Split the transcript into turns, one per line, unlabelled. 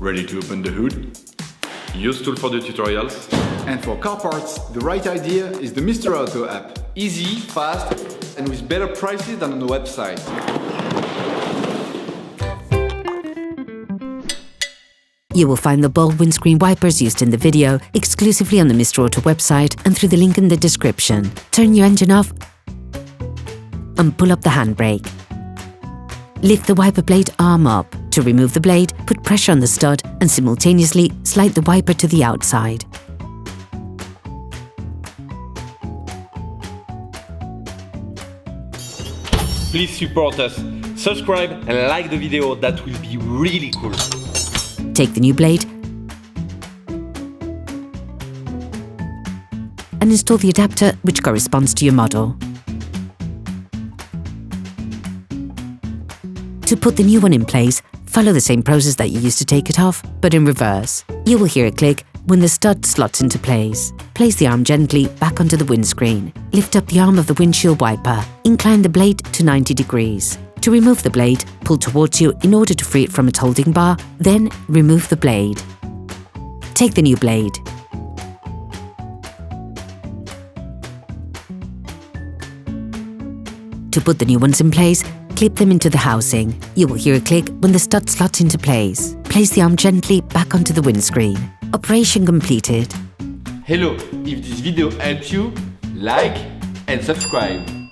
Ready to open the hood? UseTool for the tutorials.
And for car parts, the right idea is the Mr. Auto app. Easy, fast, and with better prices than on the website.
You will find the bulb windscreen wipers used in the video exclusively on the Mr. Auto website and through the link in the description. Turn your engine off and pull up the handbrake. Lift the wiper blade arm up. To remove the blade, put pressure on the stud and simultaneously slide the wiper to the outside.
Please support us, subscribe and like the video, that will be really cool.
Take the new blade and install the adapter which corresponds to your model. To put the new one in place, follow the same process that you used to take it off, but in reverse. You will hear a click when the stud slots into place. Place the arm gently back onto the windscreen. Lift up the arm of the windshield wiper. Incline the blade to 90 degrees. To remove the blade, pull towards you in order to free it from its holding bar, then remove the blade. Take the new blade. To put the new ones in place, clip them into the housing. You will hear a click when the stud slots into place. Place the arm gently back onto the windscreen. Operation completed.
Hello, if this video helped you, like and subscribe.